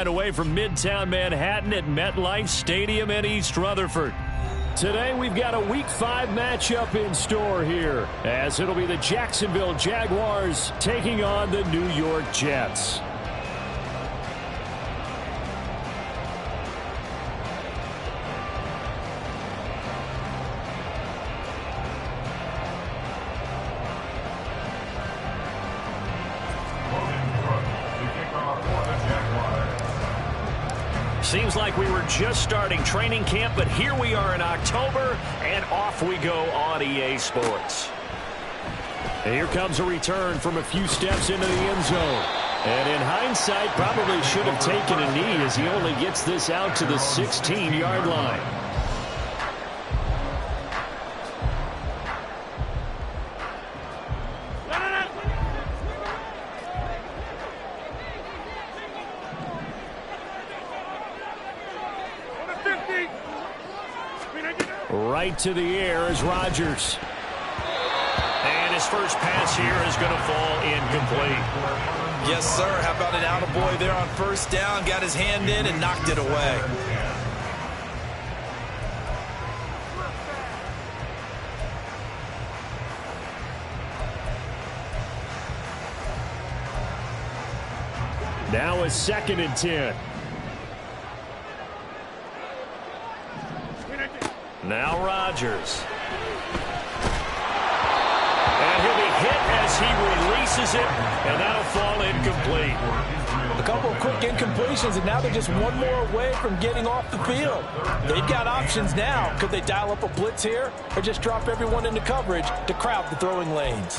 right away from Midtown Manhattan at MetLife Stadium in East Rutherford. Today we've got a Week 5 matchup in store here, as it'll be the Jacksonville Jaguars taking on the New York Jets. Seems like we were just starting training camp, but here we are in October, and off we go on EA Sports. And here comes a return from a few steps into the end zone. And in hindsight, probably should have taken a knee as he only gets this out to the 16-yard line. Right to the air is Rodgers. And his first pass here is going to fall incomplete. Yes, sir. How about an attaboy there on first down? Got his hand in and knocked it away. Now a 2nd and 10. Now Rodgers. And he'll be hit as he releases it, and that'll fall incomplete. A couple of quick incompletions, and now they're just one more away from getting off the field. They've got options now. Could they dial up a blitz here or just drop everyone into coverage to crowd the throwing lanes?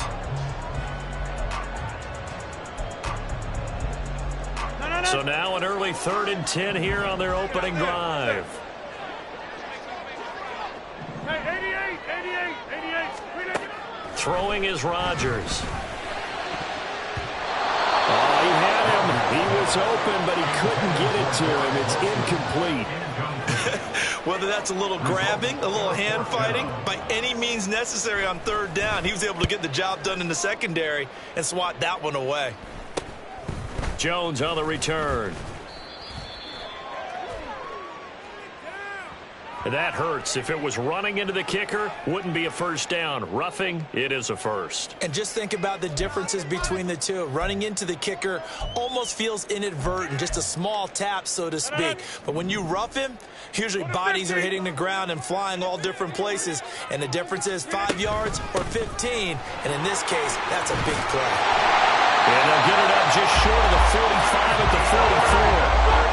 So now an early 3rd and 10 here on their opening drive. Throwing is Rodgers. Oh, he had him. He was open, but he couldn't get it to him. It's incomplete. Whether that's a little grabbing, a little hand fighting, by any means necessary on 3rd down, he was able to get the job done in the secondary and swat that one away. Jones on the return. That hurts. If it was running into the kicker, wouldn't be a first down. Roughing, it is a first. And just think about the differences between the two. Running into the kicker almost feels inadvertent, just a small tap, so to speak. But when you rough him, usually bodies are hitting the ground and flying all different places. And the difference is 5 yards or 15. And in this case, that's a big play. And they'll get it up just short of the 45 at the 44.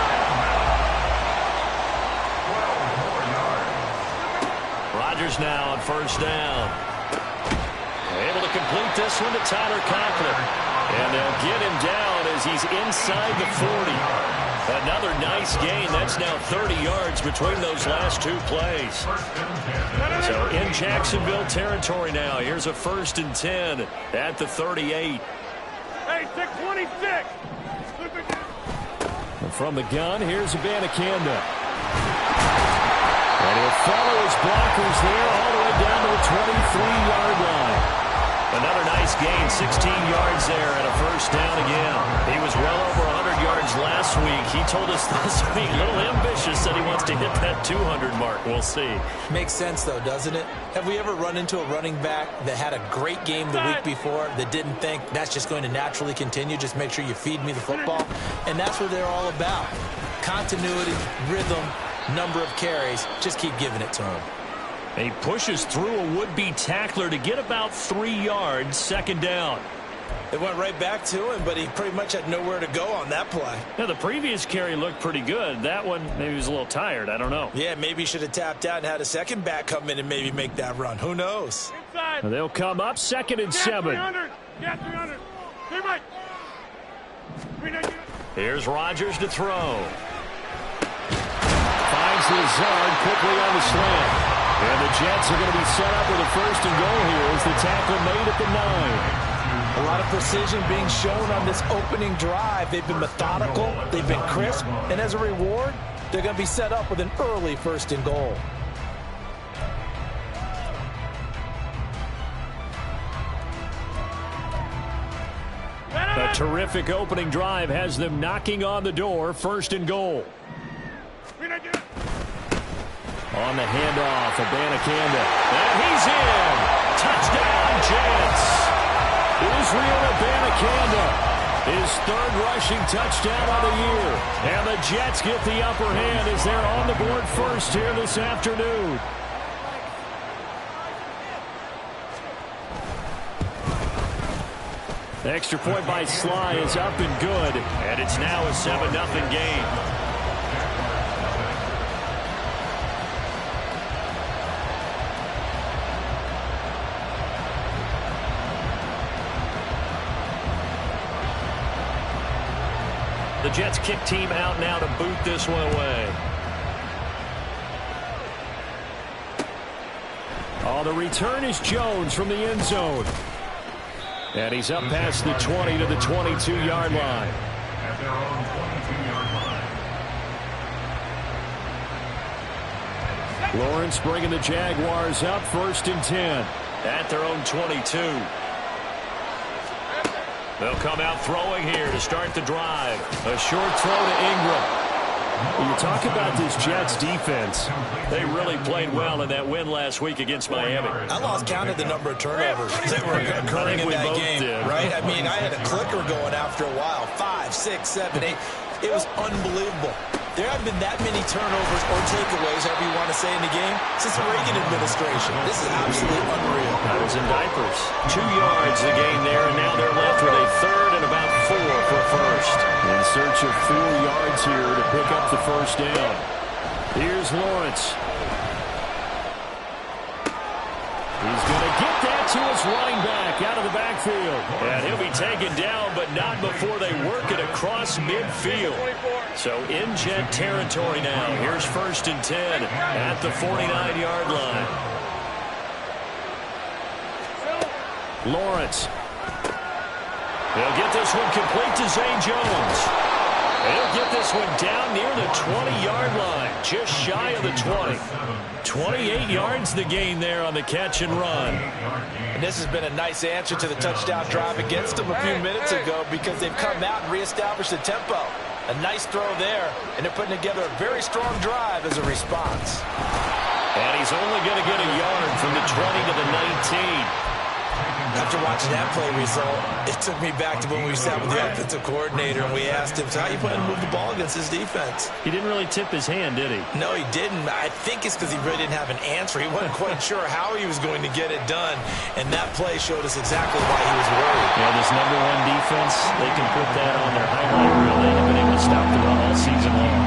Rodgers now on first down. Able to complete this one to Tyler Conklin. And they'll get him down as he's inside the 40. Another nice gain. That's now 30 yards between those last 2 plays. So in Jacksonville territory now. Here's a 1st and 10 at the 38. Hey, 626. And from the gun, here's Abanikanda. And he'll follow his blockers there all the way down to the 23-yard line. Another nice gain, 16 yards there and a first down again. He was well over 100 yards last week. He told us this week, a little ambitious, that he wants to hit that 200 mark. We'll see. Makes sense, though, doesn't it? Have we ever run into a running back that had a great game the week before that didn't think that's just going to naturally continue? Just make sure you feed me the football. And that's what they're all about. Continuity, rhythm, number of carries. Just keep giving it to him. And he pushes through a would-be tackler to get about 3 yards, 2nd down. It went right back to him, but he pretty much had nowhere to go on that play. Now, the previous carry looked pretty good. That one, maybe he was a little tired. I don't know. Yeah, maybe he should have tapped out and had a second back come in and maybe make that run. Who knows? Inside. They'll come up 2nd and 7. 300. Yeah, 300. Stay right. 390. Here's Rodgers to throw. Finds Lazard quickly on the slant. And the Jets are going to be set up with a 1st and goal here as the tackle made at the 9. A lot of precision being shown on this opening drive. They've been methodical, they've been crisp, and as a reward, they're going to be set up with an early 1st and goal. The That terrific opening drive has them knocking on the door, 1st and goal. On the handoff, Abanikanda. And he's in. Touchdown, Jets. Israel Abanikanda. His 3rd rushing touchdown of the year. And the Jets get the upper hand as they're on the board first here this afternoon. The extra point by Sly is up and good. And it's now a 7-0 game. The Jets kick team out now to boot this one away. Oh, the return is Jones from the end zone. And he's up past the 20 to the 22-yard line. Lawrence bringing the Jaguars up, 1st and 10. At their own 22. They'll come out throwing here to start the drive. A short throw to Ingram. When you talk about this Jets defense, they really played well in that win last week against Miami. I lost count of the number of turnovers that were occurring in that game, right? I mean, I had a clicker going after a while. 5, 6, 7, 8. It was unbelievable. There haven't been that many turnovers or takeaways, however you want to say, in the game since the Reagan administration. This is absolutely unreal. I was in diapers. 2 yards the gain there, and now they're left with a 3rd and about 4 for a 1st. In search of 4 yards here to pick up the 1st down. Here's Lawrence. He's going to get that to his running back out of the backfield. And he'll be taken down, but not before they work it across midfield. So in Jet territory now. Here's 1st and 10 at the 49-yard line. Lawrence. They'll get this one complete to Zay Jones. He'll get this one down near the 20-yard line, just shy of the 20. 28 yards the gain there on the catch and run. And this has been a nice answer to the touchdown drive against them a few minutes ago because they've come out and reestablished the tempo. A nice throw there, and they're putting together a very strong drive as a response. And he's only going to get a yard from the 20 to the 19. After watching that play result, it took me back to when we sat with the offensive coordinator and we asked him, so how are you planning to move the ball against his defense? He didn't really tip his hand, did he? No, he didn't. I think it's because he really didn't have an answer. He wasn't quite sure how he was going to get it done, and that play showed us exactly why he was worried. Yeah, this number 1 defense, they can put that on their highlight reel. They haven't been able to stop the run all season long.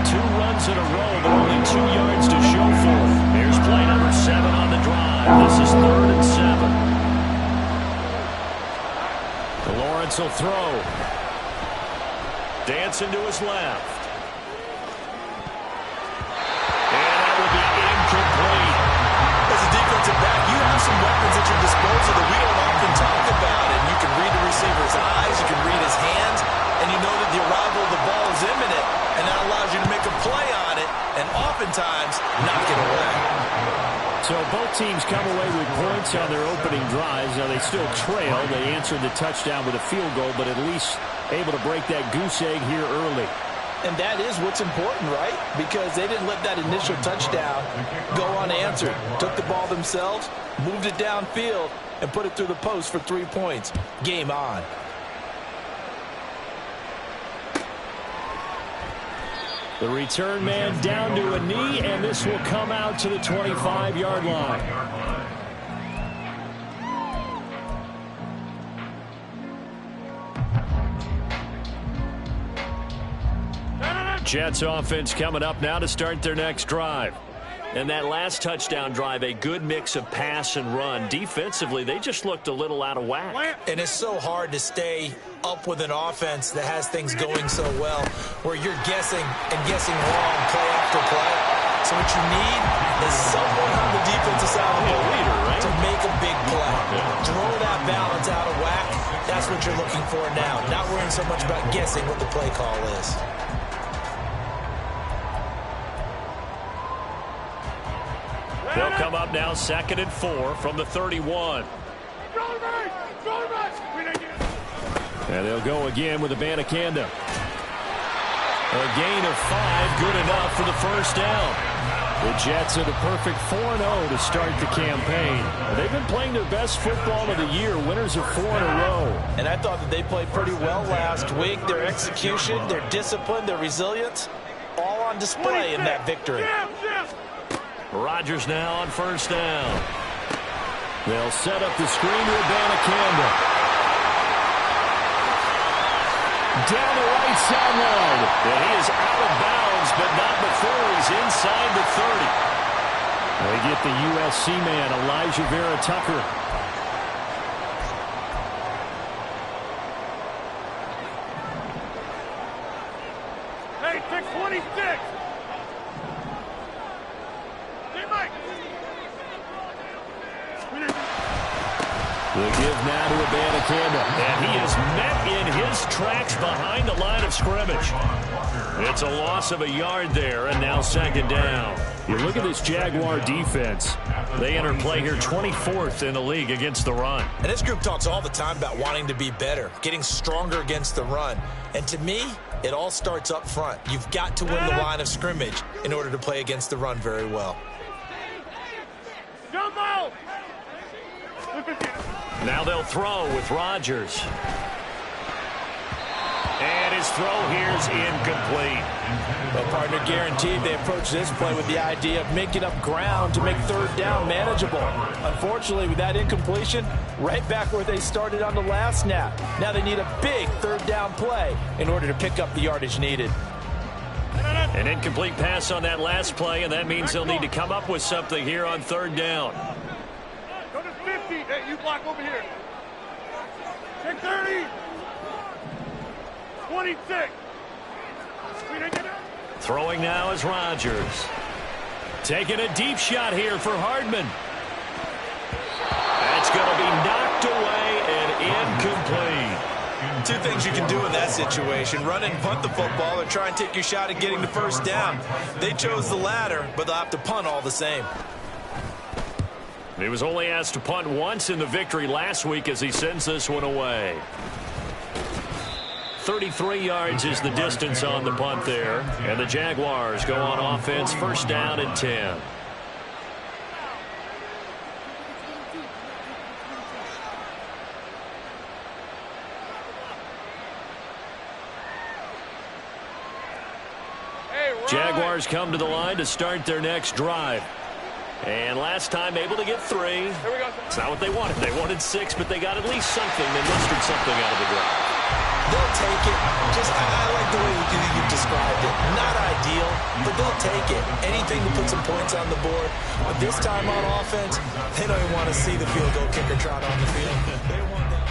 2 runs in a row, but only 2 yards to show for it. Here's play number 7 on the drive. This is 3rd and 7. Lawrence will throw. Dancing to his left. And that will be incomplete. As a defensive back, you have some weapons at your disposal that we don't often talk about. And you can read the receiver's eyes, you can read his hands, and you know that the arrival of the ball is imminent. And that allows you to make a play on it and oftentimes knock it away. So both teams come away with points on their opening drives. Now they still trail. They answered the touchdown with a field goal, but at least able to break that goose egg here early. And that is what's important, right? Because they didn't let that initial touchdown go unanswered. Took the ball themselves, moved it downfield, and put it through the post for 3 points. Game on. The return man down to a knee, and this will come out to the 25-yard line. Jets offense coming up now to start their next drive. And that last touchdown drive, a good mix of pass and run. Defensively, they just looked a little out of whack. And it's so hard to stay up with an offense that has things going so well, where you're guessing and guessing wrong play after play. So what you need is someone on the defensive side of the ball leader, right? to make a big play. Throw that balance out of whack. That's what you're looking for now. Not worrying so much about guessing what the play call is. They'll come up now 2nd and 4 from the 31. And they'll go again with Abanikanda. A gain of 5, good enough for the first down. The Jets are the perfect 4-0 to start the campaign. They've been playing their best football of the year, winners of 4 in a row. And I thought that they played pretty well last week. Their execution, their discipline, their resilience, all on display in that victory. Rodgers now on first down. They'll set up the screen to Abanikanda. Down the right sideline. And he is out of bounds, but not before he's inside the 30. They get the USC man, Elijah Vera Tucker. Hey, 626. Hey, Mike. The give now to Abanikanda, and he is met in his tracks behind the line of scrimmage. It's a loss of a yard there, and now second down. You look at this Jaguar defense. They enter play here 24th in the league against the run. And this group talks all the time about wanting to be better, getting stronger against the run. And to me, it all starts up front. You've got to win the line of scrimmage in order to play against the run very well. Jump out! Now they'll throw with Rodgers. And his throw here is incomplete. Well, partner, guaranteed they approach this play with the idea of making up ground to make third down manageable. Unfortunately, with that incompletion, right back where they started on the last snap. Now they need a big third down play in order to pick up the yardage needed. An incomplete pass on that last play, and that means they'll need to come up with something here on third down. Go to 50. Hey, you block over here. 630. 26. Throwing now is Rodgers. Taking a deep shot here for Hardman. That's going to be knocked away and incomplete. Two things you can do in that situation: run and punt the football, or try and take your shot at getting the first down. They chose the latter, but they'll have to punt all the same. He was only asked to punt once in the victory last week as he sends this one away. 33 yards is the distance on the punt there. And the Jaguars go on offense, first down and 10. Jaguars come to the line to start their next drive. And last time able to get 3. Here we go. It's not what they wanted. They wanted 6, but they got at least something. They mustered something out of the drive. They'll take it. I like the way you've described it. Not ideal, but they'll take it. Anything to put some points on the board. But this time on offense, they don't even want to see the field goal kicker trot on the field. They want that.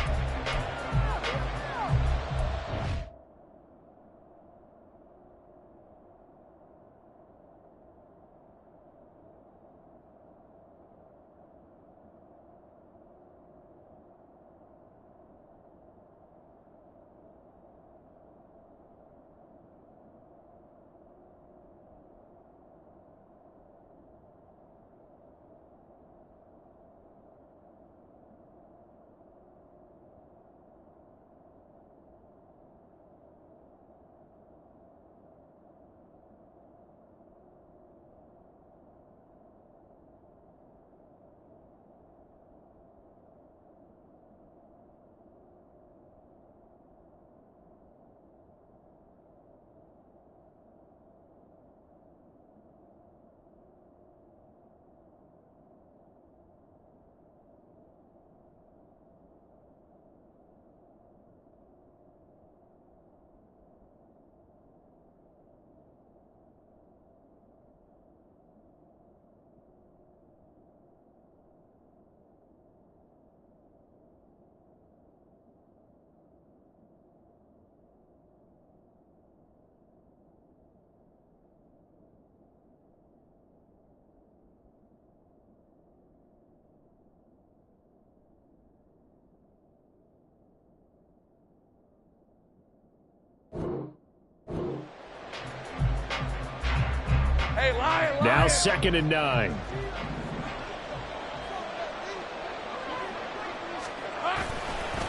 Now second and 9.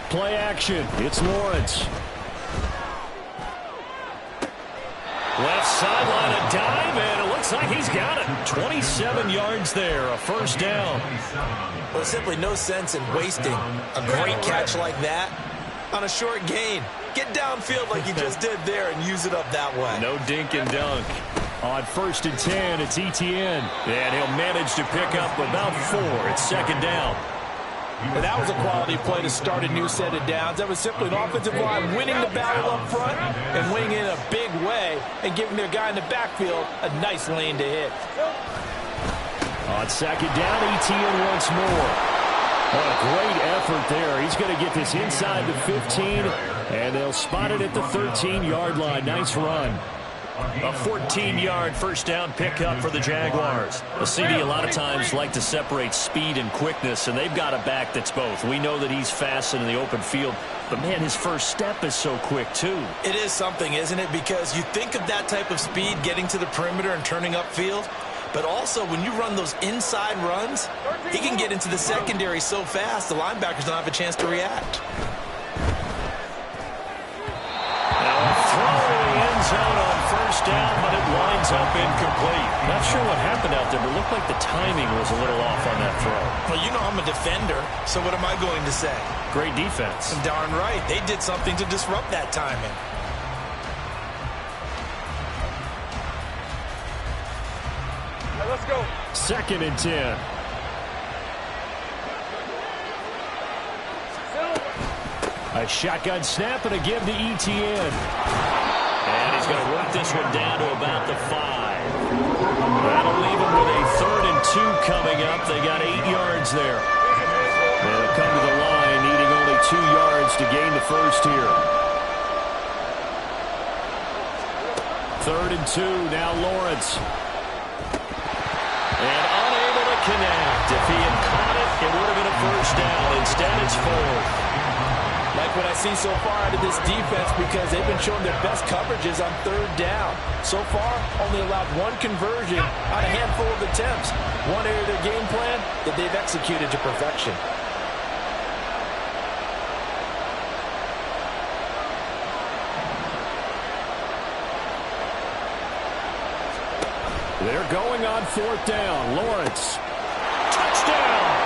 Play action. It's Lawrence. Left sideline, a dive, and it looks like he's got it. 27 yards there, a first down. Well, there's simply no sense in wasting a great catch like that on a short gain. Get downfield like you just did there and use it up that way. No dink and dunk. On 1st and 10, it's Etienne. And he'll manage to pick up about 4. It's 2nd down. And that was a quality play to start a new set of downs. That was simply an offensive line winning the battle up front and winning in a big way and giving their guy in the backfield a nice lane to hit. On 2nd down, Etienne once more. What a great effort there. He's going to get this inside the 15, and they'll spot it at the 13-yard line. Nice run. A 14-yard first down pickup for the Jaguars. The CD a lot of times like to separate speed and quickness, and they've got a back that's both. We know that he's fast in the open field, but, man, his first step is so quick, too. It is something, isn't it? Because you think of that type of speed getting to the perimeter and turning upfield, but also when you run those inside runs, he can get into the secondary so fast the linebackers don't have a chance to react. Now a throw in the end zone on first down, but it winds up incomplete. Not sure what happened out there, but it looked like the timing was a little off on that throw. Well, you know I'm a defender, so what am I going to say? Great defense. Darn right. They did something to disrupt that timing. Let's go. 2nd and 10. A shotgun snap and a give to Etienne. And he's going to work this one down to about the 5. That'll leave him with a 3rd and 2 coming up. They got 8 yards there. They'll come to the line, needing only 2 yards to gain the first here. 3rd and 2, now Lawrence. And unable to connect. If he had caught it, it would have been a first down. Instead, it's 4th. Like what I see so far out of this defense, because they've been showing their best coverages on 3rd down. So far, only allowed 1 conversion on a handful of attempts. One area of their game plan that they've executed to perfection. They're going on 4th down. Lawrence. Touchdown!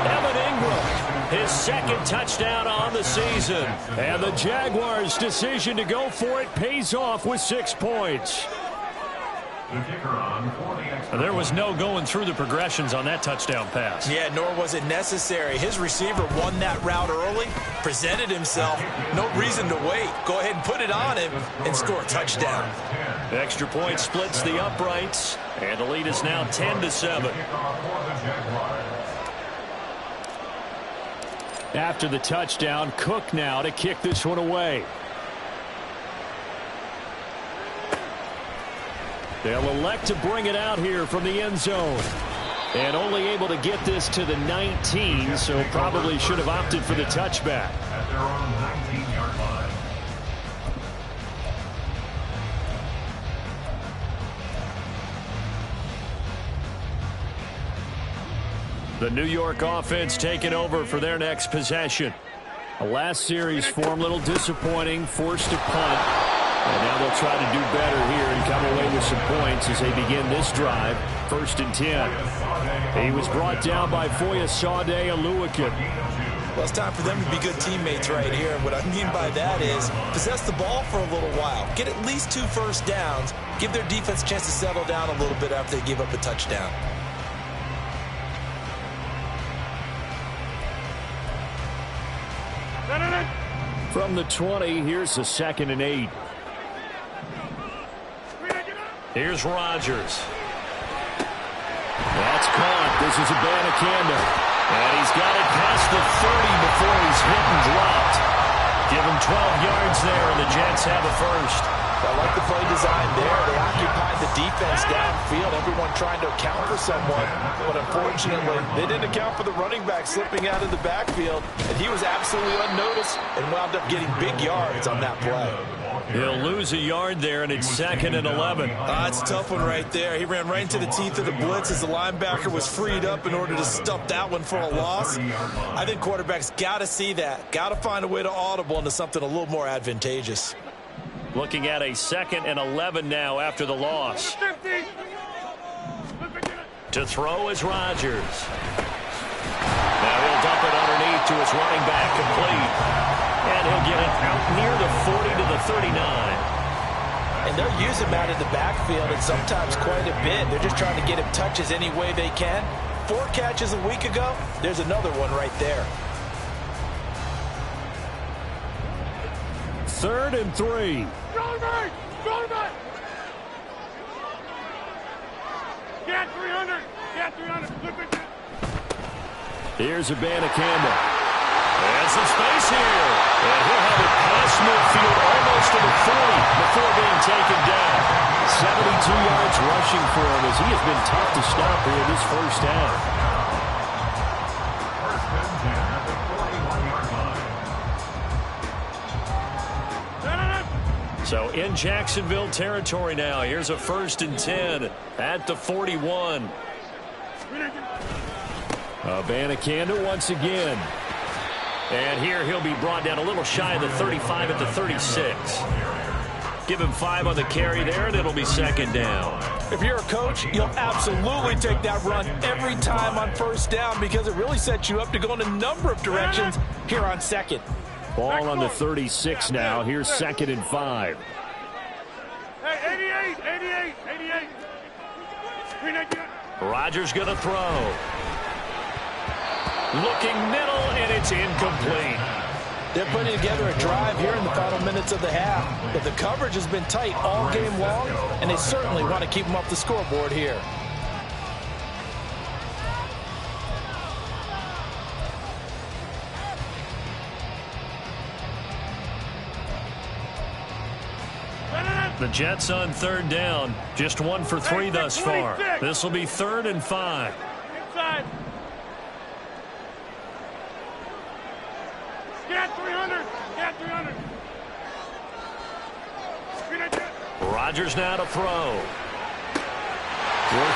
Evan Ingram, his 2nd touchdown on the season. And the Jaguars' decision to go for it pays off with 6 points. There was no going through the progressions on that touchdown pass. Yeah, nor was it necessary. His receiver won that route early, presented himself. No reason to wait. Go ahead and put it on him and score a touchdown. The extra point splits the uprights, and the lead is now 10-7. After the touchdown, Cook now to kick this one away. They'll elect to bring it out here from the end zone. And only able to get this to the 19, so probably should have opted for the touchback. At their own 19-yard line. The New York offense taking over for their next possession. The last series form a little disappointing, forced to punt. And now they'll try to do better here and come away with some points as they begin this drive. 1st and 10. He was brought down by Foya Sade Aluakin. Well, it's time for them to be good teammates right here. And what I mean by that is possess the ball for a little while. Get at least 2 first downs. Give their defense a chance to settle down a little bit after they give up a touchdown. From the 20, here's the 2nd and 8. Here's Rodgers. That's caught. This is Abanikanda. And he's got it past the 30 before he's hit and dropped. Give him 12 yards there, and the Jets have a first. I like the play design there. They occupied the defense downfield. Everyone trying to account for someone. But unfortunately, they didn't account for the running back slipping out of the backfield. And he was absolutely unnoticed and wound up getting big yards on that play. He'll lose a yard there, and it's 2nd and 11. It's a tough one right there. He ran right into the teeth of the blitz as the linebacker was freed up in order to stuff that one for a loss. I think quarterbacks got to see that. Got to find a way to audible into something a little more advantageous. Looking at a 2nd and 11 now after the loss. To throw is Rodgers. Now he'll dump it underneath to his running back, complete. And he'll get it out near the 40 to the 39. And they're using him out in the backfield, and sometimes quite a bit. They're just trying to get him touches any way they can. 4 catches a week ago. There's another one right there. 3rd and 3. Get 300. Get 300. Here's Abanikanda. And some space here. And he'll have it past midfield almost to the 40 before being taken down. 72 yards rushing for him as he has been tough to stop here in this first half. So in Jacksonville territory now. Here's a 1st and 10 at the 41. Abanikanda once again. And here he'll be brought down a little shy of the 35 at the 36. Give him 5 on the carry there, and it'll be 2nd down. If you're a coach, you'll absolutely take that run every time on 1st down because it really sets you up to go in a number of directions here on 2nd. Ball on the 36 now. Here's 2nd and 5. Hey, 88. Rodgers going to throw. Looking middle, and it's incomplete. They're putting together a drive here in the final minutes of the half. But the coverage has been tight all game long, and they certainly want to keep them off the scoreboard here. The Jets on 3rd down. Just 1 for 3 thus far. This will be 3rd and 5. Inside. Get 300. Get 300. Rodgers now to throw. Work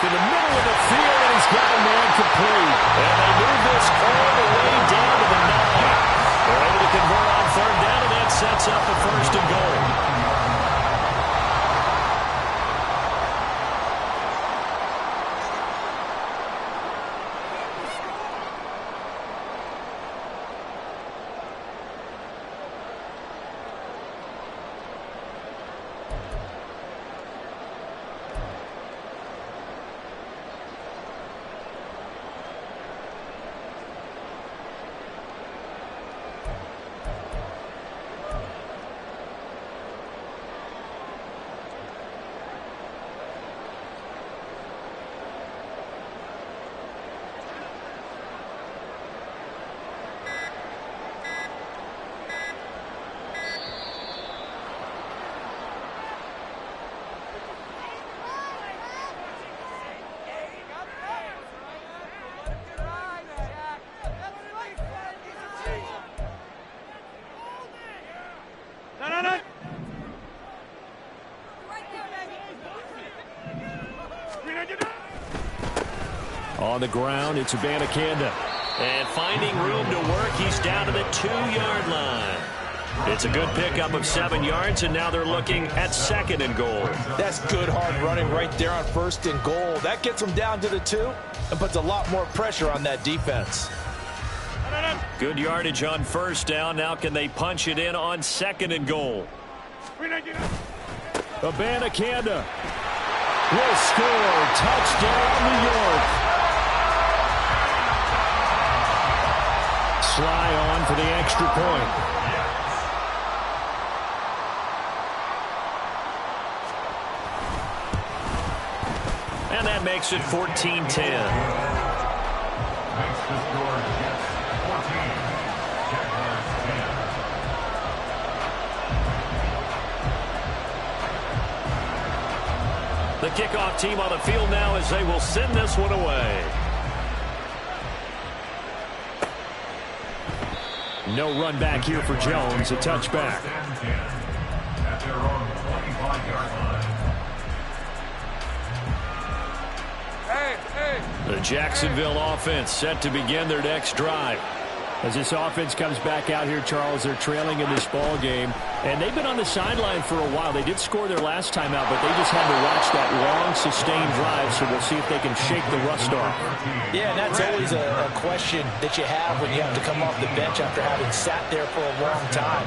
in the middle of the field, and he's got a man complete. And they move this all the way down to the 9. They're able to convert on 3rd down, and that sets up the 1st and goal. On the ground, it's Abanikanda. And finding room to work, he's down to the 2-yard line. It's a good pickup of 7 yards, and now they're looking at 2nd and goal. That's good hard running right there on 1st and goal. That gets them down to the 2 and puts a lot more pressure on that defense. Good yardage on 1st down. Now can they punch it in on 2nd and goal? Abanikanda will score. Touchdown, New York. Sly on for the extra point. And that makes it 14-10. The kickoff team on the field now as they will send this one away. No run back here for Jones, a touchback. Jacksonville offense set to begin their next drive. As this offense comes back out here, Charles, they're trailing in this ball game, and they've been on the sideline for a while. They did score their last time out, but they just had to watch that long, sustained drive, so we'll see if they can shake the rust off. Yeah, and that's always a question that you have when you have to come off the bench after having sat there for a long time.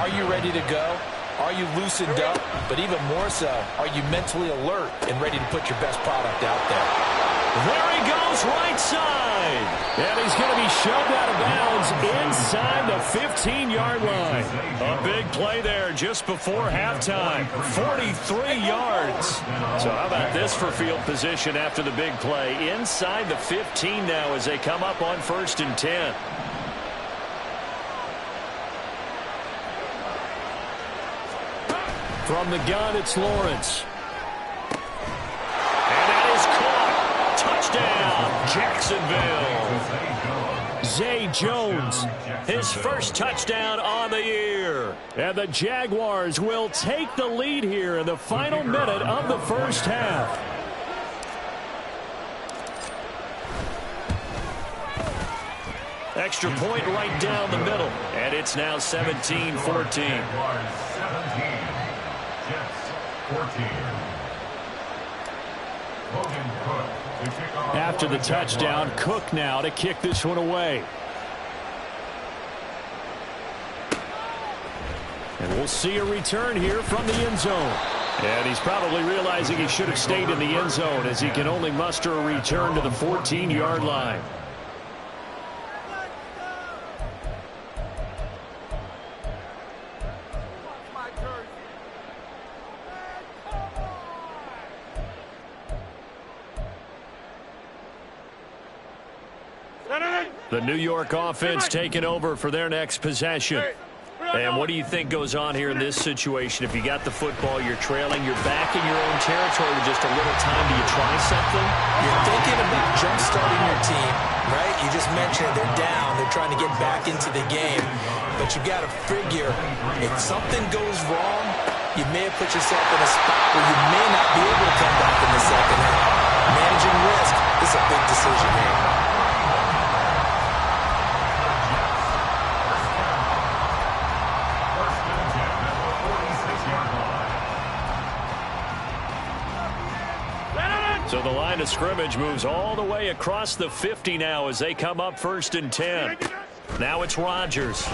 Are you ready to go? Are you loosened up? But even more so, are you mentally alert and ready to put your best product out there? There he goes, right side. And he's going to be shoved out of bounds inside the 15-yard line. A big play there just before halftime. 43 yards. So how about this for field position after the big play? Inside the 15 now as they come up on 1st and 10. From the gun, it's Lawrence. And that is caught. Touchdown, Jacksonville. Zay Jones, his first touchdown on the year. And the Jaguars will take the lead here in the final minute of the first half. Extra point right down the middle. And it's now 17-14. After the touchdown, Cook now to kick this one away. And we'll see a return here from the end zone. And he's probably realizing he should have stayed in the end zone as he can only muster a return to the 14-yard line. The New York offense taking over for their next possession. And what do you think goes on here in this situation? If you got the football, you're trailing, you're back in your own territory with just a little time. Do you try something? You're thinking about jump-starting your team, right? You just mentioned they're down. They're trying to get back into the game. But you've got to figure if something goes wrong, you may have put yourself in a spot where you may not be able to come back in the second half. Managing risk is a big decision here. So the line of scrimmage moves all the way across the 50 now as they come up 1st and 10. Now it's Rodgers.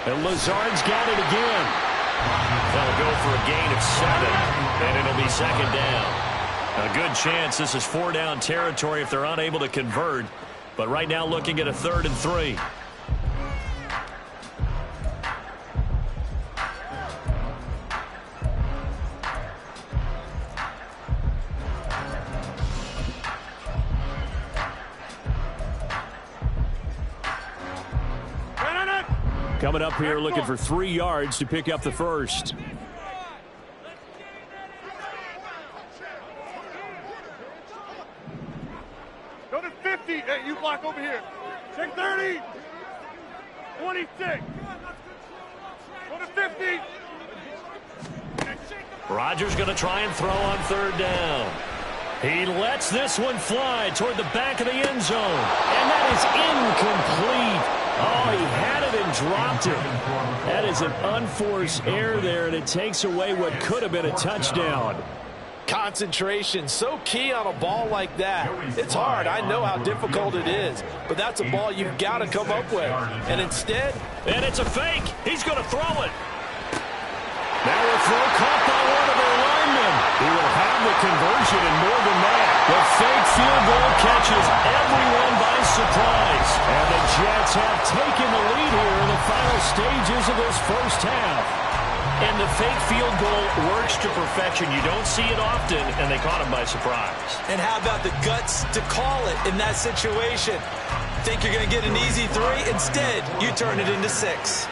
And Lazard's got it again. They'll go for a gain of 7, and it'll be 2nd down. A good chance this is 4-down territory if they're unable to convert. But right now looking at a 3rd and 3. Coming up here looking for 3 yards to pick up the first. Go to 50. Hey, you block over here. Check 30. 26. Go to 50. Rodgers going to try and throw on 3rd down. He lets this one fly toward the back of the end zone. And that is incomplete. Oh, he had it and dropped it. That is an unforced error there, and it takes away what could have been a touchdown. Concentration, so key on a ball like that. It's hard. I know how difficult it is, but that's a ball you've got to come up with. And instead... And it's a fake. He's going to throw it. Now a throw caught by one of their linemen. He will have the conversion and more than that. The fake field goal catches everyone by surprise. And the Jets have taken the lead here in the final stages of this first half. And the fake field goal works to perfection. You don't see it often, and they caught him by surprise. And how about the guts to call it in that situation? Think you're going to get an easy 3? Instead, you turn it into 6.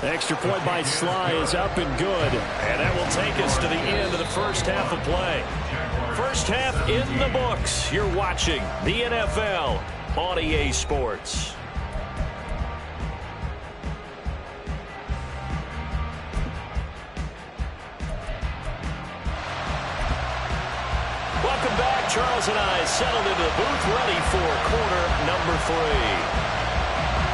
Extra point by Sly is up and good. And that will take us to the end of the first half of play. First half in the books. You're watching the NFL on EA Sports. Charles and I settled into the booth, ready for quarter number 3.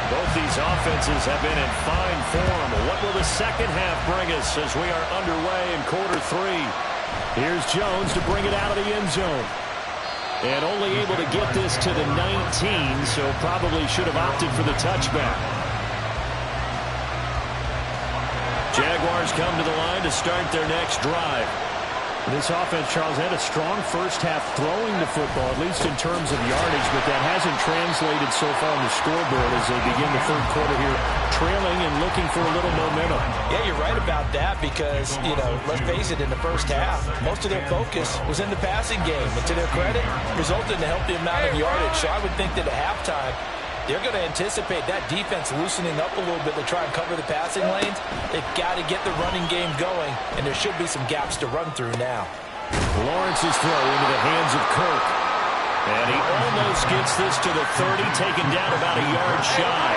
Both these offenses have been in fine form. What will the second half bring us as we are underway in quarter 3? Here's Jones to bring it out of the end zone. And only able to get this to the 19, so probably should have opted for the touchback. Jaguars come to the line to start their next drive. This offense, Charles, had a strong first half throwing the football, at least in terms of yardage, but that hasn't translated so far on the scoreboard as they begin the third quarter here, trailing and looking for a little momentum. Yeah, you're right about that because, let's face it, in the first half, most of their focus was in the passing game. And to their credit, resulted in a healthy amount of yardage. So I would think that at halftime, they're going to anticipate that defense loosening up a little bit to try and cover the passing lanes. They've got to get the running game going, and there should be some gaps to run through now. Lawrence's throw into the hands of Kirk. And he almost gets this to the 30, taken down about a yard shy.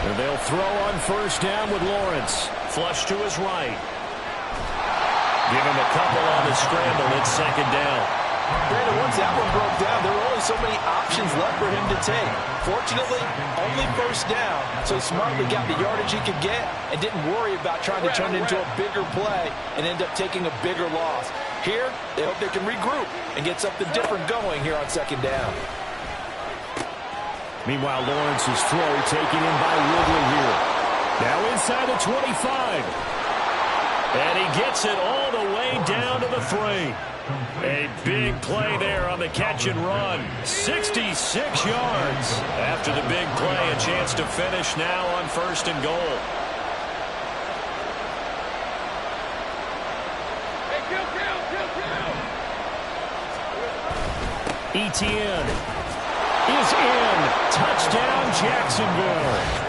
And they'll throw on first down with Lawrence. Flush to his right. Give him a couple on the scramble. It's second down. Brandon, once that one broke down, there were only so many options left for him to take. Fortunately, only first down, so he smartly got the yardage he could get and didn't worry about trying to turn it into a bigger play and end up taking a bigger loss. Here, they hope they can regroup and get something different going here on second down. Meanwhile, Lawrence's throw taken in by Ridley here. Now inside the 25. And he gets it all the way down to the 3. A big play there on the catch and run. 66 yards. After the big play, a chance to finish now on first and goal. Hey, kill. Etienne is in. Touchdown, Jacksonville.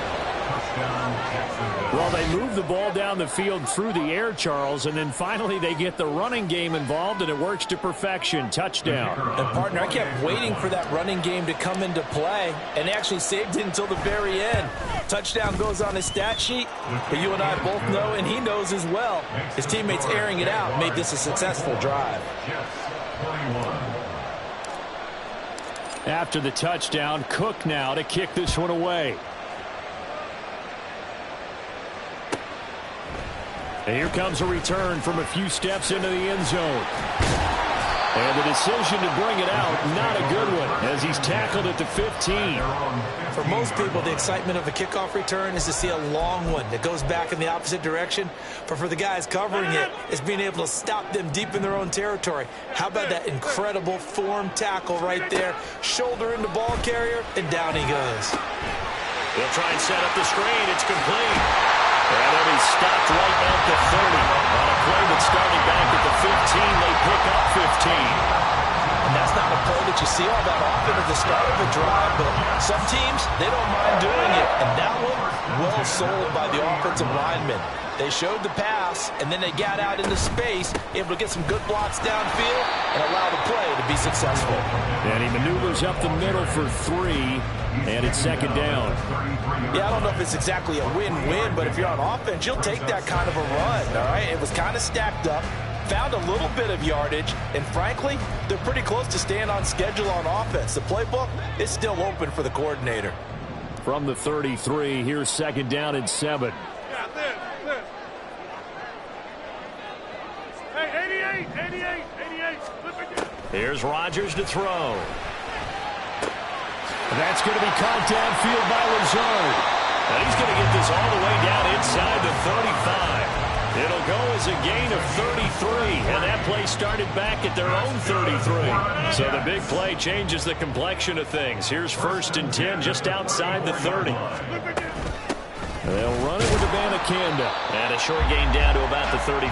Well, they move the ball down the field through the air, Charles, and then finally they get the running game involved, and it works to perfection. Touchdown. And, partner, I kept waiting for that running game to come into play, and they actually saved it until the very end. Touchdown goes on his stat sheet, but you and I both know, and he knows as well, his teammates airing it out made this a successful drive. After the touchdown, Cook now to kick this one away. And here comes a return from a few steps into the end zone. And the decision to bring it out, not a good one, as he's tackled at the 15. For most people, the excitement of a kickoff return is to see a long one that goes back in the opposite direction. But for the guys covering it, it's being able to stop them deep in their own territory. How about that incredible form tackle right there? Shoulder in the ball carrier, and down he goes. They'll try and set up the screen. It's complete. And then he's stopped right at the 30. On a play that started back at the 15, they pick up 15. And that's not a play that you see all that often at the start of a drive, but some teams, they don't mind doing it. And that one, well sold by the offensive lineman. They showed the pass, and then they got out into space, able to get some good blocks downfield and allow the play to be successful. And he maneuvers up the middle for 3, and it's second down. Yeah, I don't know if it's exactly a win-win, but if you're on offense, you'll take that kind of a run, all right? It was kind of stacked up, found a little bit of yardage, and frankly, they're pretty close to staying on schedule on offense. The playbook is still open for the coordinator. From the 33, here's second down and 7. Yeah, this. Hey, 88. Flip it. Here's Rodgers to throw. That's going to be caught downfield by Lazard. And he's going to get this all the way down inside the 35. It'll go as a gain of 33, and that play started back at their own 33. So the big play changes the complexion of things. Here's first and 10 just outside the 30. They'll run it with Abanikanda. And a short gain down to about the 33.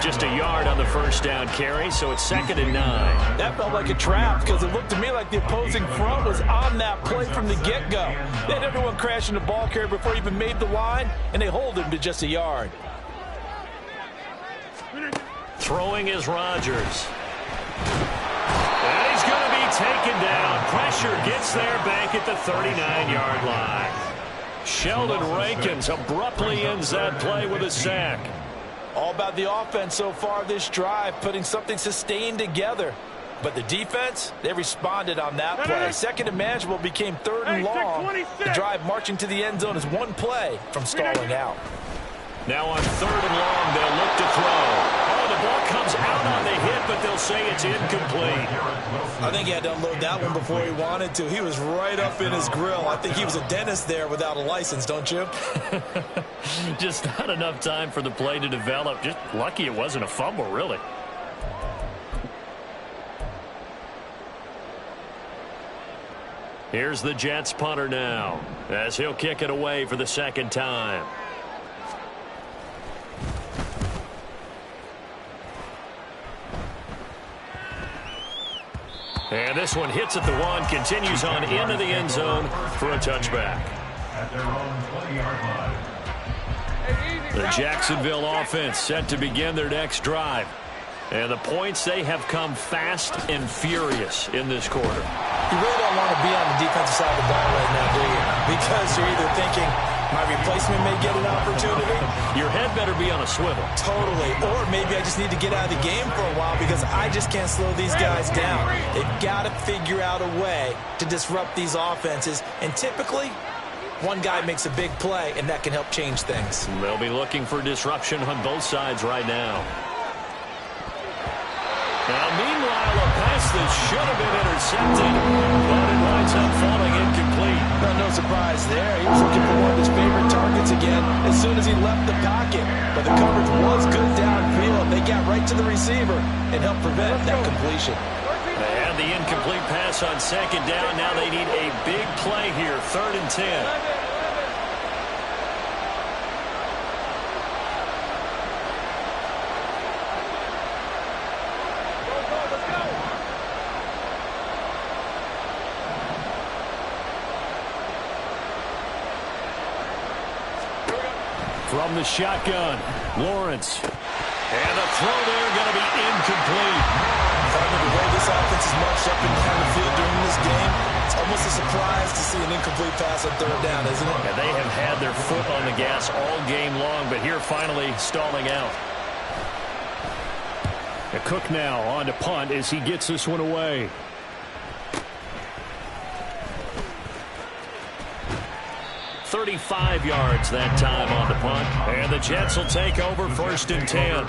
Just a yard on the first down carry, so it's second and 9. That felt like a trap because it looked to me like the opposing front was on that play from the get-go. They had everyone crashing the ball carrier before he even made the line, and they hold him to just a yard. Throwing is Rodgers. And he's going to be taken down. Pressure gets there back at the 39-yard line. Sheldon Rankins abruptly ends that play with a sack. All about the offense so far this drive, putting something sustained together. But the defense, they responded on that play. Second and manageable became third and long. The drive marching to the end zone is one play from stalling out. Now on third and long, they'll look to throw. Oh, the ball comes out on the hit, but they'll say it's incomplete. I think he had to unload that one before he wanted to. He was right up in his grill. I think he was a dentist there without a license, don't you? Just not enough time for the play to develop. Just lucky it wasn't a fumble, really. Here's the Jets punter now, as he'll kick it away for the second time. And this one hits at the 1, continues on into the end zone for a touchback. The Jacksonville offense set to begin their next drive. And the points, they have come fast and furious in this quarter. You really don't want to be on the defensive side of the ball right now, do you? Because you're either thinking, my replacement may get an opportunity. Your head better be on a swivel. Totally. Or maybe I just need to get out of the game for a while because I just can't slow these guys down. They've got to figure out a way to disrupt these offenses. And typically, one guy makes a big play, and that can help change things. They'll be looking for disruption on both sides right now. Now, meanwhile, a pass that should have been intercepted, but it winds up falling incomplete. Well, no surprise there. He was looking for one of his favorite targets again as soon as he left the pocket. But the coverage was good downfield. They got right to the receiver and helped prevent that completion. They had the incomplete pass on second down. Now they need a big play here, 3rd and 10. From the shotgun, Lawrence. And the throw there going to be incomplete. The way this offense is marched up and down the field during this game, it's almost a surprise to see an incomplete pass on 3rd down, isn't it? And they have had their foot on the gas all game long, but here finally stalling out. Cook now on to punt as he gets this one away. "35 yards that time on the punt. And the Jets will take over 1st and 10.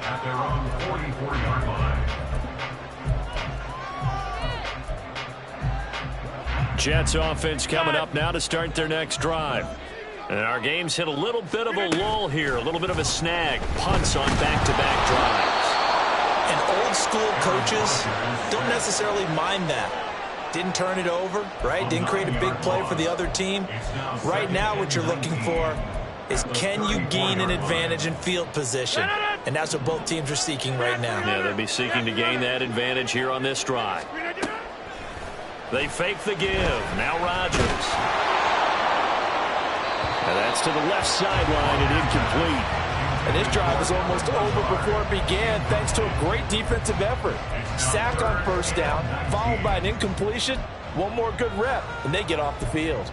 At their own 44-yard line. Jets offense coming up now to start their next drive. And our game's hit a little bit of a lull here, a little bit of a snag. Punts on back-to-back drives. And old school coaches don't necessarily mind that. Didn't turn it over, right? Didn't create a big play for the other team. Right now what you're looking for is can you gain an advantage in field position? And that's what both teams are seeking right now. Yeah, they'll be seeking to gain that advantage here on this drive. They fake the give. Now Rodgers. And that's to the left sideline and incomplete. And this drive was almost over before it began thanks to a great defensive effort. Sack on 1st down, followed by an incompletion. One more good rep, and they get off the field.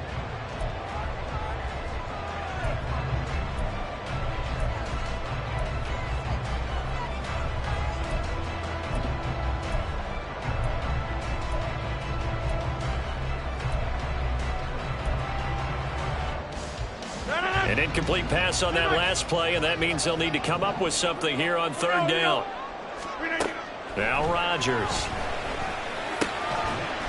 An incomplete pass on that last play, and that means they'll need to come up with something here on 3rd down. Now Rodgers.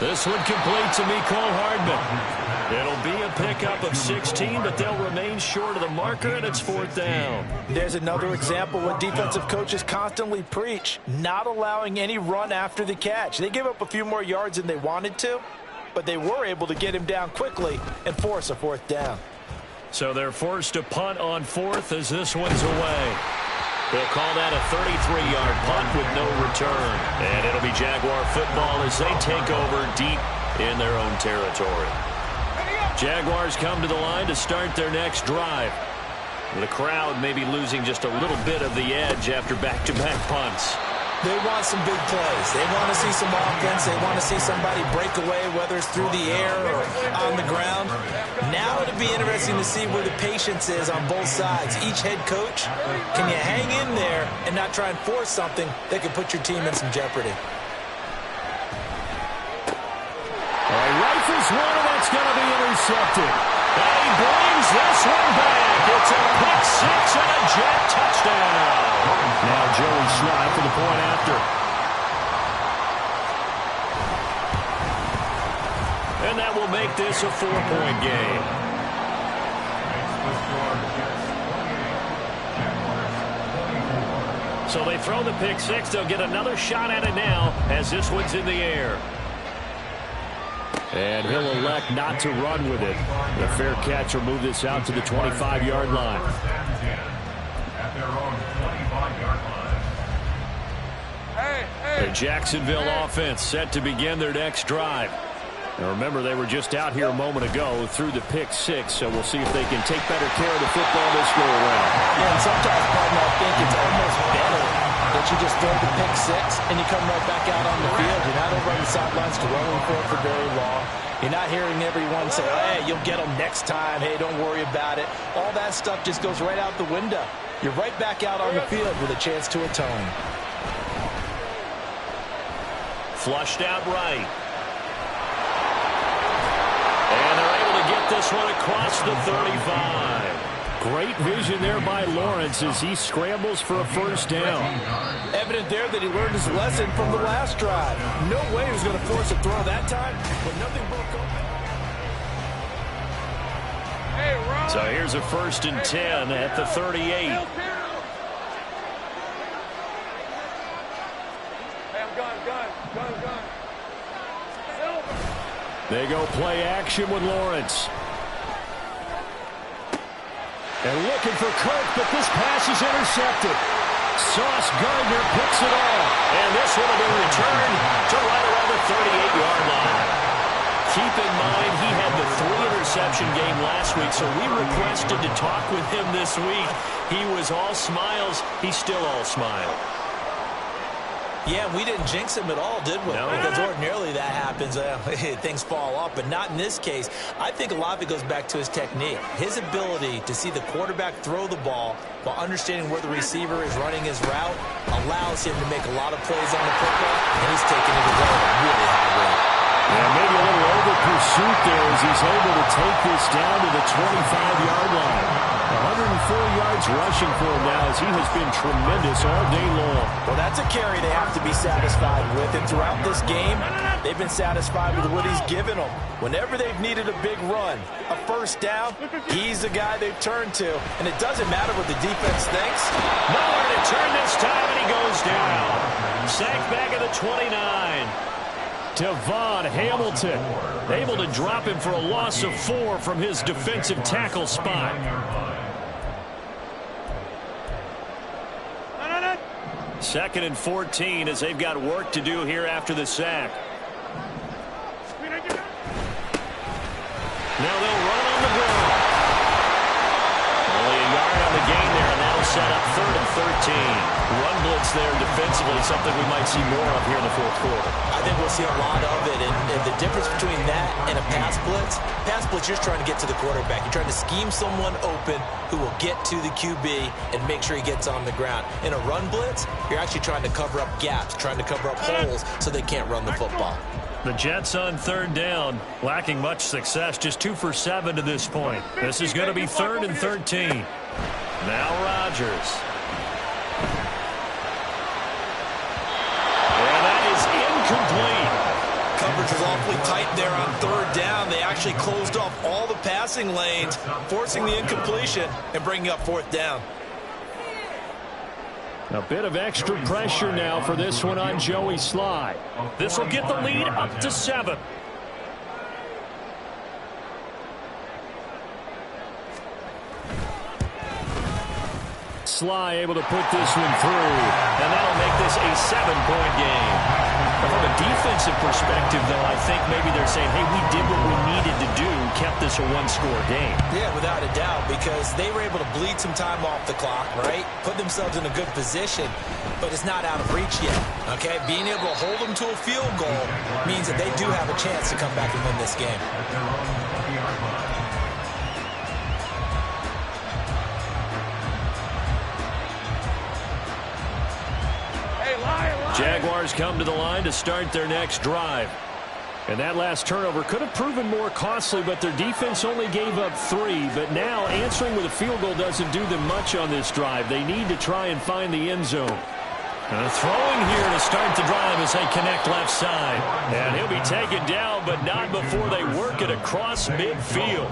This one complete to Mecole Hardman. It'll be a pickup of 16, but they'll remain short of the marker, and it's 4th down. There's another example what defensive coaches constantly preach, not allowing any run after the catch. They gave up a few more yards than they wanted to, but they were able to get him down quickly and force a 4th down. So they're forced to punt on 4th as this one's away. They'll call that a 33-yard punt with no return. And it'll be Jaguar football as they take over deep in their own territory. Jaguars come to the line to start their next drive. The crowd may be losing just a little bit of the edge after back-to-back punts. They want some big plays. They want to see some offense. They want to see somebody break away, whether it's through the air or on the ground. Now it'll be interesting to see where the patience is on both sides. Each head coach, can you hang in there and not try and force something that could put your team in some jeopardy? Rifles one, and that's going to be intercepted. And he brings this one back. It's a pick six and a Jet touchdown. Now Joey Slye for the point after. And that will make this a 4-point game. So they throw the pick six. They'll get another shot at it now as this one's in the air. And he'll elect not to run with it. The fair catch will move this out to the 25-yard line. The Jacksonville offense set to begin their next drive. Now remember, they were just out here a moment ago through the pick six, so we'll see if they can take better care of the football this go around. Yeah, and sometimes, partner, I think it's almost better that you just throw the pick six and you come right back out on the field. You're not over on the sidelines dwelling for very long. You're not hearing everyone say, hey, you'll get them next time. Hey, don't worry about it. All that stuff just goes right out the window. You're right back out on the field with a chance to atone. Flushed out right. And they're able to get this one across the 35. Great vision there by Lawrence as he scrambles for a first down. Evident there that he learned his lesson from the last drive. No way he was going to force a throw that time, but nothing broke open. So here's a 1st and 10 at the 38. They go play action with Lawrence. And looking for Kirk, but this pass is intercepted. Sauce Gardner picks it off. And this one will be returned to right around the 38-yard line. Keep in mind, he had the 3-interception game last week, so we requested to talk with him this week. He was all smiles. He's still all smile. Yeah, we didn't jinx him at all, did we? No. Because ordinarily that happens. Things fall off, but not in this case. I think a lot of it goes back to his technique. His ability to see the quarterback throw the ball while understanding where the receiver is running his route allows him to make a lot of plays on the football, and he's taking it away at a really high rate. And maybe a little over pursuit there as he's able to take this down to the 25-yard line. 104 yards rushing for him now as he has been tremendous all day long. Well, that's a carry they have to be satisfied with. And throughout this game, they've been satisfied with what he's given them. Whenever they've needed a big run, a first down, he's the guy they've turned to. And it doesn't matter what the defense thinks. Nowhere to turn this time, and he goes down. Sacked back at the 29. Devon Hamilton able to drop him for a loss of 4 from his defensive tackle spot. 2nd and 14 as they've got work to do here after the sack. Now they'll run on the ground. Only a yard on the gain there, and that'll set up 3rd and 13. Run blitz there defensively, something we might see more of here in the 4th quarter. I think we'll see a lot of it, and the difference between that and a pass blitz, you're just trying to get to the quarterback. You're trying to scheme someone open who will get to the QB and make sure he gets on the ground. In a run blitz, you're actually trying to cover up gaps, trying to cover up holes so they can't run the football. The Jets on 3rd down, lacking much success, just 2 for 7 to this point. This is going to be 3rd and 13. Now Rodgers. And that is incomplete. Coverage was awfully tight there on 3rd down. They actually closed off all the passing lanes, forcing the incompletion and bringing up 4th down. A bit of extra pressure now for this one on Joey Slye. This will get the lead up to 7. Slye able to put this one through. And that'll make this a 7-point game. From a defensive perspective, though, I think maybe they're saying, hey, we did what we needed to do, kept this a one-score game. Yeah, without a doubt, because they were able to bleed some time off the clock, right? Put themselves in a good position, but it's not out of reach yet, okay? Being able to hold them to a field goal means that they do have a chance to come back and win this game. Jaguars come to the line to start their next drive. And that last turnover could have proven more costly, but their defense only gave up 3. But now answering with a field goal doesn't do them much on this drive. They need to try and find the end zone. Throwing here to start the drive as they connect left side. And he'll be taken down, but not before they work it across midfield.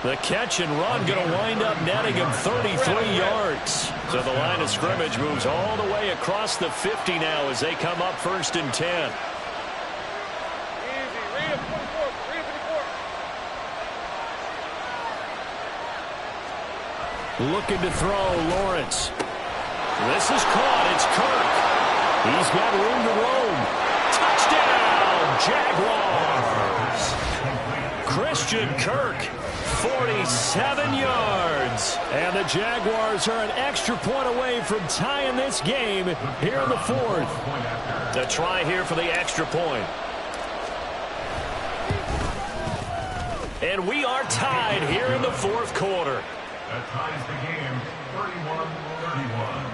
The catch and run going to wind up netting him 33 yards. So the line of scrimmage moves all the way across the 50 now as they come up 1st and 10. Looking to throw, Lawrence. This is caught. It's Kirk. He's got room to roam. Touchdown, Jaguars. Christian Kirk, 47 yards. And the Jaguars are an extra point away from tying this game here in the 4th. The try here for the extra point. And we are tied here in the 4th quarter. That ties the game 31-31.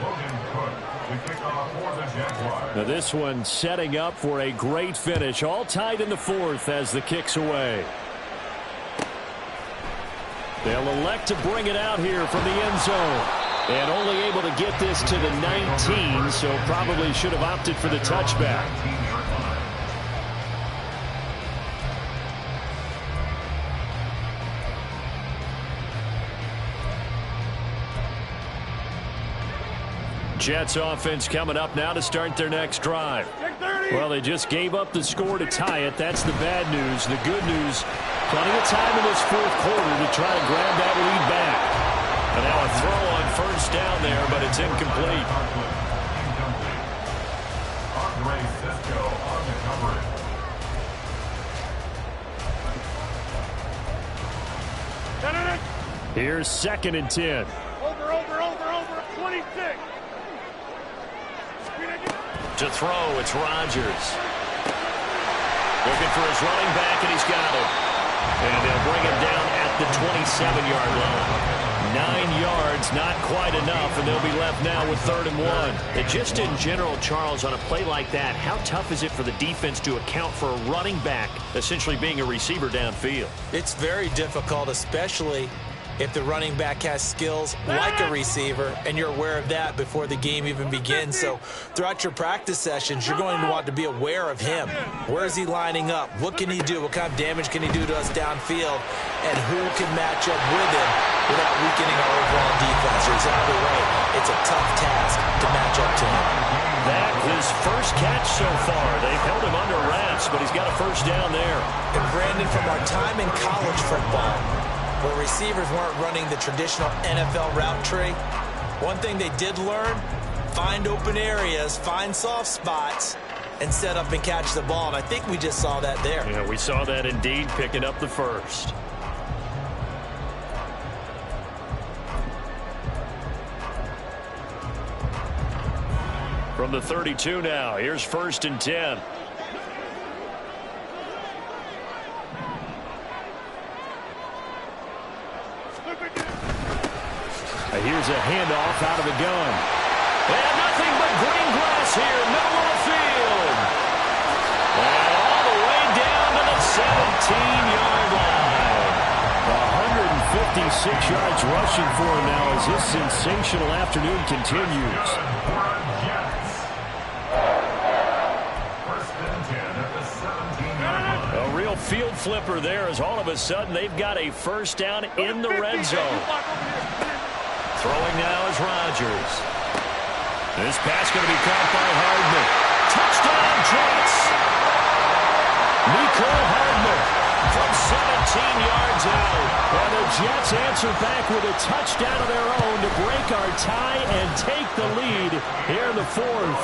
Logan Cook, the kickoff for the Jaguars. Now this one setting up for a great finish. All tied in the 4th as the kick's away. They'll elect to bring it out here from the end zone. And only able to get this to the 19, so probably should have opted for the touchback. Jets offense coming up now to start their next drive. Well, they just gave up the score to tie it. That's the bad news. The good news, plenty of time in this 4th quarter to try to grab that lead back. And now a throw on 1st down there, but it's incomplete. Here's 2nd and 10. Over, 26. To throw, it's Rodgers. Looking for his running back, and he's got him. And they'll bring him down at the 27-yard line. 9 yards, not quite enough, and they'll be left now with 3rd and 1. And just in general, Charles, on a play like that, how tough is it for the defense to account for a running back essentially being a receiver downfield? It's very difficult, especially if the running back has skills like a receiver, and you're aware of that before the game even begins. So throughout your practice sessions, you're going to want to be aware of him. Where is he lining up? What can he do? What kind of damage can he do to us downfield? And who can match up with him without weakening our overall defense? You're exactly right. It's a tough task to match up to him. That his first catch so far. They've held him under wraps, but he's got a 1st down there. And Brandon, from our time in college football, where receivers weren't running the traditional NFL route tree, one thing they did learn, find open areas, find soft spots, and set up and catch the ball. And I think we just saw that there. Yeah, we saw that indeed, picking up the 1st. From the 32 now, here's 1st and 10. Here's a handoff out of the gun. And nothing but green grass here, middle of the field. And all the way down to the 17-yard line. 156 yards rushing for him now as this sensational afternoon continues. A real field flipper there as all of a sudden they've got a 1st down in the red zone. Throwing now is Rodgers. This pass going to be caught by Hardman. Touchdown, Jets! Mecole Hardman from 17 yards out. And the Jets answer back with a touchdown of their own to break our tie and take the lead here in the 4th.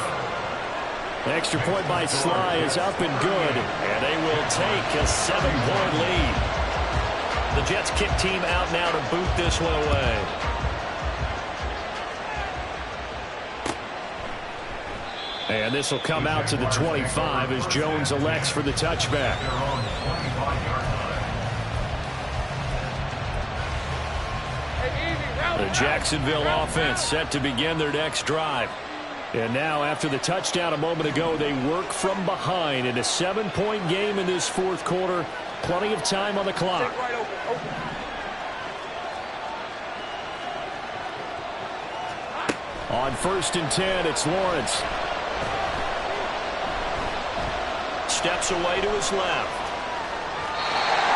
Extra point by Sly is up and good. And they will take a 7-point lead. The Jets kick team out now to boot this one away. And this will come out to the 25 as Jones elects for the touchback. The Jacksonville offense set to begin their next drive. And now, after the touchdown a moment ago, they work from behind in a 7-point game in this fourth quarter. Plenty of time on the clock. On 1st and 10, it's Lawrence. Steps away to his left.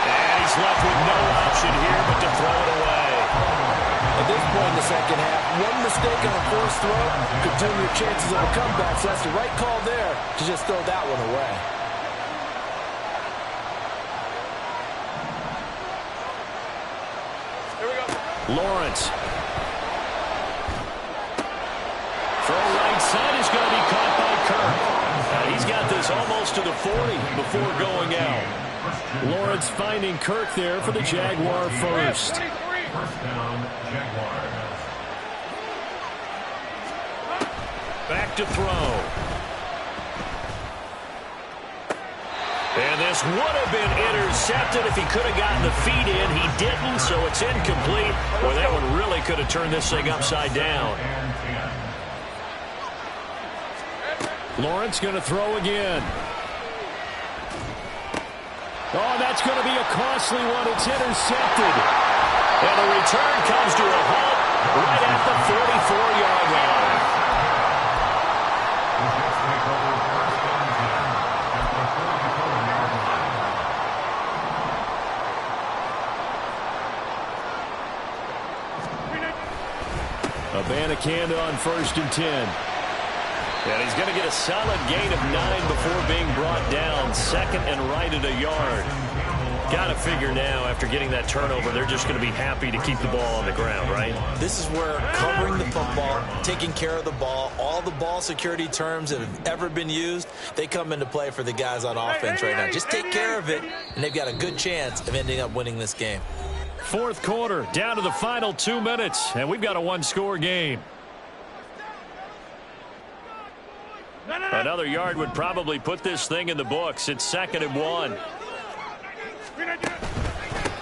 And he's left with no option here but to throw it away. At this point in the second half, one mistake on a forced throw could turn your chances of a comeback. So that's the right call there to just throw that one away. Here we go. Lawrence. Throw right side is going to be caught by Kirk. He's got this almost to the 40 before going out. Lawrence finding Kirk there for the Jaguar first. 23. First down, Jaguars. Back to throw. And this would have been intercepted if he could have gotten the feet in. He didn't, so it's incomplete. Boy, that one really could have turned this thing upside down. Lawrence going to throw again. Oh, that's going to be a costly one. It's intercepted. And the return comes to a halt right at the 44-yard line. The Jets take over first and 10 at the 44-yard line. Abanikanda on 1st and 10. And he's going to get a solid gain of 9 before being brought down. 2nd and right at a yard. Got to figure now, after getting that turnover, they're just going to be happy to keep the ball on the ground, right? This is where covering the football, taking care of the ball, all the ball security terms that have ever been used, they come into play for the guys on offense right now. Just take care of it, and they've got a good chance of ending up winning this game. Fourth quarter, down to the final 2 minutes, and we've got a one-score game. Another yard would probably put this thing in the books. It's 2nd and 1.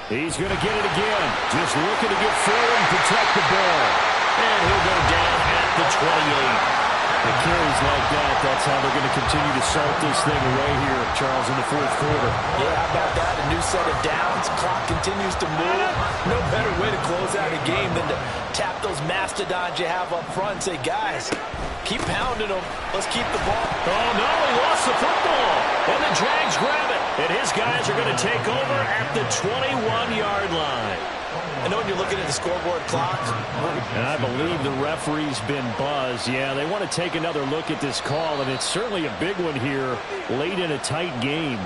He's going to get it again. Just looking to get forward and protect the ball. And he'll go down at the 28. The carries like that, that's how they're going to continue to salt this thing away here, Charles, in the fourth quarter. Yeah, how about that? A new set of downs. Clock continues to move. No better way to close out a game than to tap those mastodons you have up front and say, guys, keep pounding them. Let's keep the ball. Oh, no, he lost the football. And the Jags grab it. And his guys are going to take over at the 21-yard line. I know when you're looking at the scoreboard clock. And I believe the referee's been buzzed. Yeah, they want to take another look at this call, and it's certainly a big one here late in a tight game.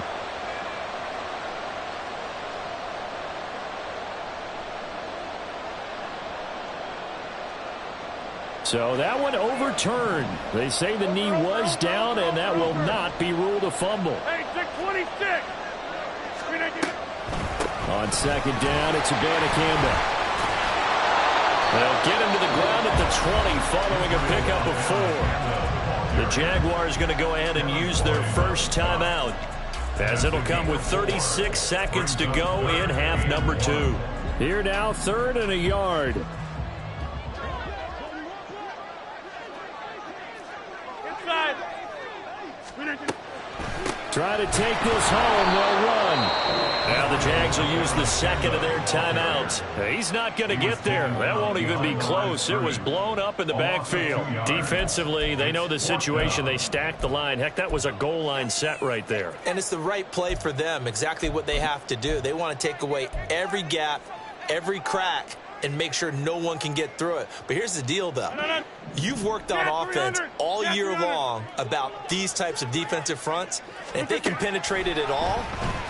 So that one overturned. They say the knee was down, and that will not be ruled a fumble. Hey, 626. On 2nd down, it's Abanikanda. They'll get him to the ground at the 20 following a pickup of 4. The Jaguars going to go ahead and use their first timeout, as it'll come with 36 seconds to go in half number 2. Here now, 3rd and a yard. Inside. Try to take this home. They'll run. Now the Jags will use the 2nd of their timeouts. He's not going to get there. That won't even be close. It was blown up in the backfield. Defensively, they know the situation. They stacked the line. Heck, that was a goal line set right there. And it's the right play for them, exactly what they have to do. They want to take away every gap, every crack, and make sure no one can get through it. But here's the deal, though. You've worked on offense all year long about these types of defensive fronts. And if they can penetrate it at all,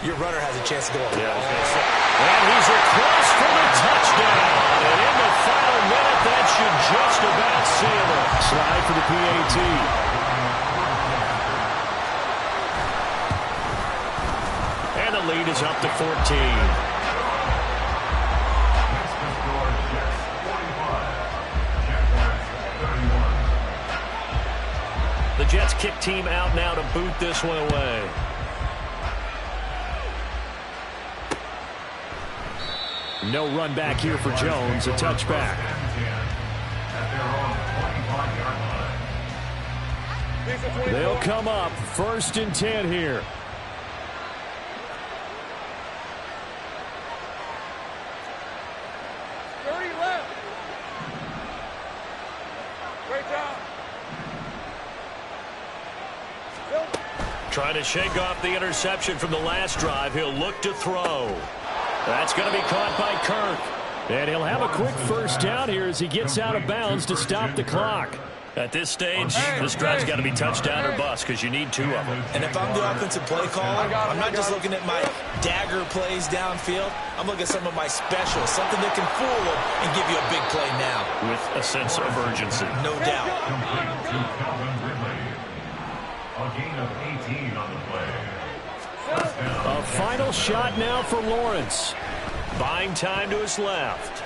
your runner has a chance to go up. Yeah, and he's across for the touchdown. And in the final minute, that should just about seal it. Slide for the PAT. lead is up to 14. The Jets kick team out now to boot this one away. No run back here for Jones. A touchback. They'll come up 1st and 10 here. Trying to shake off the interception from the last drive. He'll look to throw. That's going to be caught by Kirk. And he'll have a quick first down here as he gets out of bounds to stop the clock. At this stage, this drive's got to be touchdown or bust because you need 2 of them. And if I'm the offensive play caller, I'm not just looking at my dagger plays downfield. I'm looking at some of my specials, something that can fool them and give you a big play now. With a sense of urgency. No doubt. A gain of 18 on the play. A final shot now for Lawrence. Buying time to his left.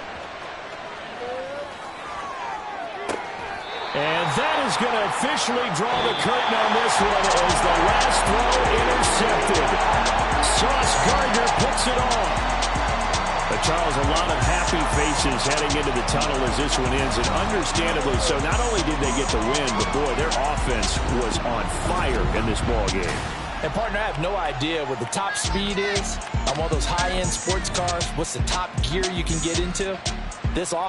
And that is going to officially draw the curtain on this one as the last throw intercepted. Sauce Gardner puts it on. But Charles, a lot of happy faces heading into the tunnel as this one ends, and understandably so. Not only did they get the win, but boy, their offense was on fire in this ball game. And partner, I have no idea what the top speed is on one of those high-end sports cars. What's the top gear you can get into? This offense